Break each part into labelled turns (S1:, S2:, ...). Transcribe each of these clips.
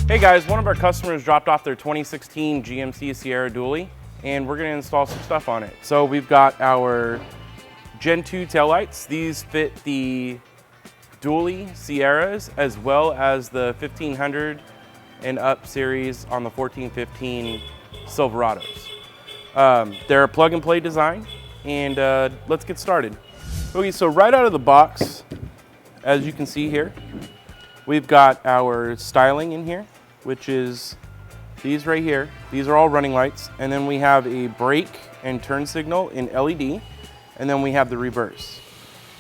S1: Hey guys, one of our customers dropped off their 2016 GMC Sierra Dually, and we're gonna install some stuff on it. So we've got our Gen 2 taillights. These fit the Dually Sierras as well as the 1500 and up series on the 1415 Silverados. They're a plug and play design, and let's get started. Okay, so right out of the box, as you can see here, we've got our styling in here, which is these right here. These are all running lights. And then we have a brake and turn signal in LED. And then we have the reverse.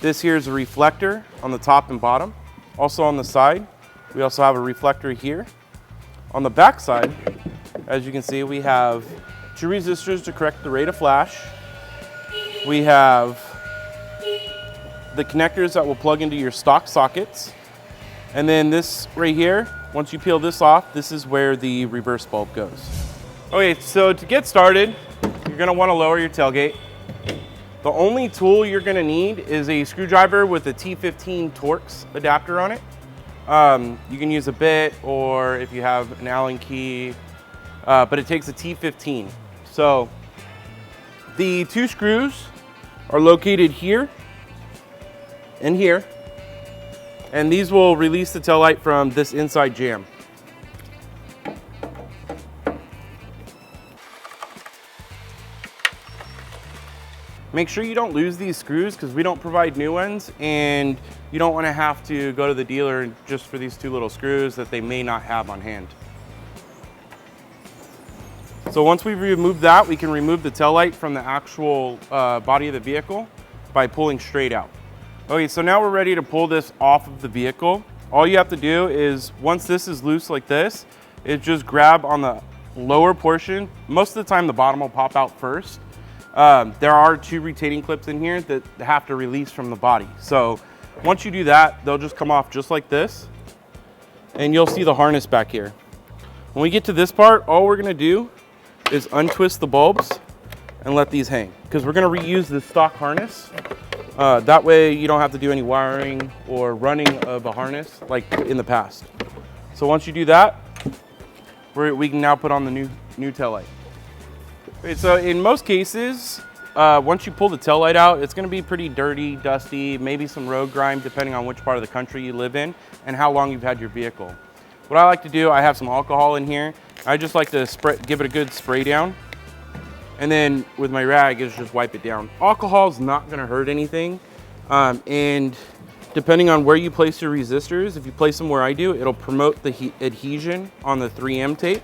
S1: This here is a reflector on the top and bottom. Also on the side, we also have a reflector here. On the back side, as you can see, we have 2 resistors to correct the rate of flash. We have the connectors that will plug into your stock sockets. And then this right here, once you peel this off, this is where the reverse bulb goes. Okay, so to get started, you're gonna wanna lower your tailgate. The only tool you're gonna need is a screwdriver with a T15 Torx adapter on it. You can use a bit, or if you have an Allen key, but it takes a T15. So the 2 screws are located here and here. And these will release the taillight from this inside jam. Make sure you don't lose these screws because we don't provide new ones, and you don't want to have to go to the dealer just for these 2 little screws that they may not have on hand. So once we've removed that, we can remove the taillight from the actual body of the vehicle by pulling straight out. Okay, so now we're ready to pull this off of the vehicle. All you have to do is, once this is loose like this, is just grab on the lower portion. Most of the time the bottom will pop out first. There are 2 retaining clips in here that have to release from the body. So once you do that, they'll just come off just like this, and you'll see the harness back here. When we get to this part, all we're gonna do is untwist the bulbs and let these hang, because we're gonna reuse this stock harness. That way you don't have to do any wiring or running of a harness like in the past. So once you do that, we can now put on the new taillight. Okay, so in most cases, once you pull the taillight out, it's gonna be pretty dirty, dusty, maybe some road grime depending on which part of the country you live in and how long you've had your vehicle. What I like to do, I have some alcohol in here. I just like to give it a good spray down. And then with my rag is just wipe it down. Alcohol is not gonna hurt anything. And depending on where you place your resistors, if you place them where I do, it'll promote the adhesion on the 3M tape.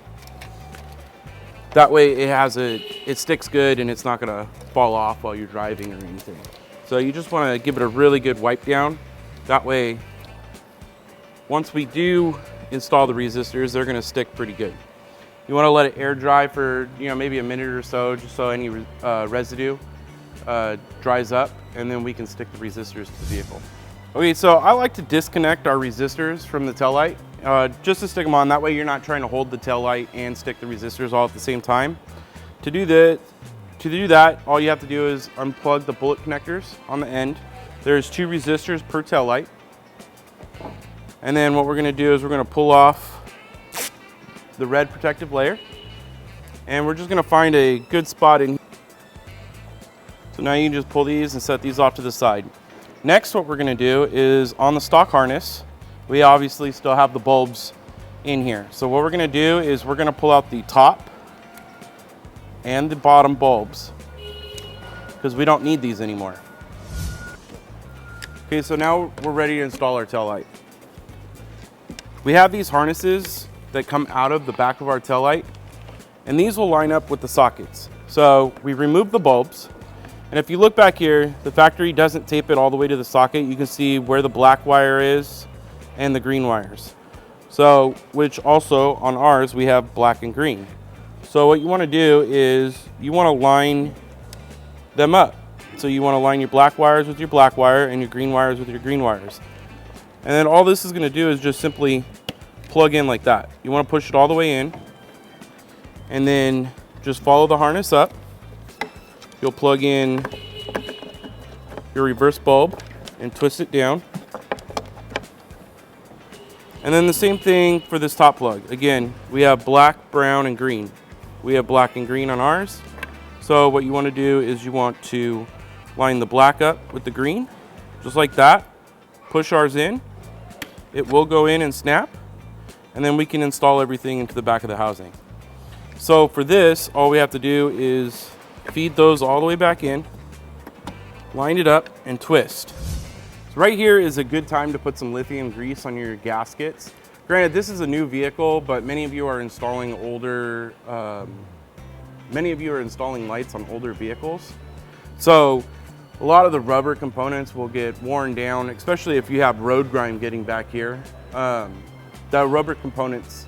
S1: That way it sticks good and it's not gonna fall off while you're driving or anything. So you just wanna give it a really good wipe down. That way, once we do install the resistors, they're gonna stick pretty good. You want to let it air dry for maybe a minute or so, just so any residue dries up, and then we can stick the resistors to the vehicle. Okay, so I like to disconnect our resistors from the taillight, just to stick them on. That way you're not trying to hold the taillight and stick the resistors all at the same time. To do that, all you have to do is unplug the bullet connectors on the end. There's 2 resistors per taillight. And then what we're going to do is we're going to pull off the red protective layer, and we're just going to find a good spot in here. So now you can just pull these and set these off to the side. Next, what we're going to do is on the stock harness, we obviously still have the bulbs in here. So what we're going to do is we're going to pull out the top and the bottom bulbs because we don't need these anymore. Okay, so now we're ready to install our taillight. We have these harnesses that come out of the back of our taillight, and these will line up with the sockets. So we remove the bulbs, and if you look back here, the factory doesn't tape it all the way to the socket. You can see where the black wire is and the green wires. So, which also on ours, we have black and green. So what you wanna do is you wanna line them up. So you wanna line your black wires with your black wire and your green wires with your green wires. And then all this is gonna do is just simply plug in like that. You want to push it all the way in, and then just follow the harness up. You'll plug in your reverse bulb and twist it down. And then the same thing for this top plug. Again, we have black, brown, and green. We have black and green on ours. So what you want to do is you want to line the black up with the green, just like that. Push ours in. It will go in and snap, and then we can install everything into the back of the housing. So for this, all we have to do is feed those all the way back in, line it up, and twist. So right here is a good time to put some lithium grease on your gaskets. Granted, this is a new vehicle, but many of you are installing older, lights on older vehicles. So a lot of the rubber components will get worn down, especially if you have road grime getting back here. The rubber components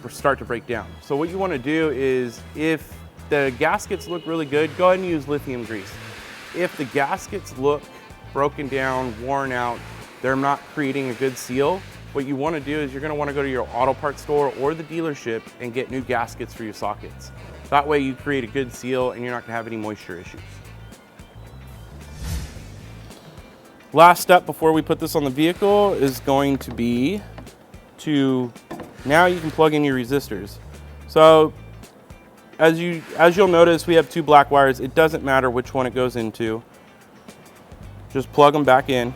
S1: start to break down. So what you want to do is, if the gaskets look really good, go ahead and use lithium grease. If the gaskets look broken down, worn out, they're not creating a good seal, what you want to do is you're going to want to go to your auto parts store or the dealership and get new gaskets for your sockets. That way you create a good seal and you're not going to have any moisture issues. Last step before we put this on the vehicle is going to be now you can plug in your resistors. So as you'll notice, we have 2 black wires. It doesn't matter which one it goes into. Just plug them back in,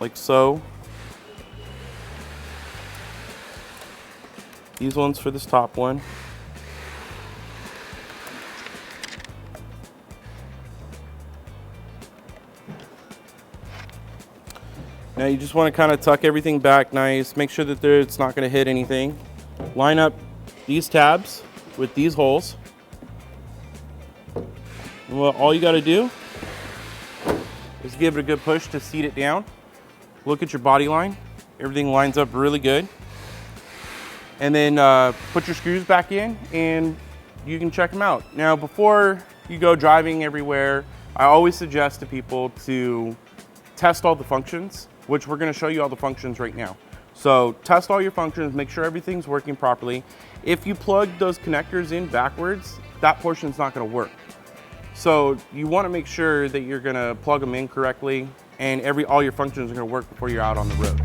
S1: like so. These ones for this top one. Now you just want to kind of tuck everything back nice, make sure that it's not going to hit anything. Line up these tabs with these holes. And all you got to do is give it a good push to seat it down. Look at your body line. Everything lines up really good. And then put your screws back in and you can check them out. Now, before you go driving everywhere, I always suggest to people to test all the functions, which we're going to show you all the functions right now. So test all your functions, make sure everything's working properly. If you plug those connectors in backwards, that portion's not going to work. So you want to make sure that you're going to plug them in correctly and all your functions are going to work before you're out on the road.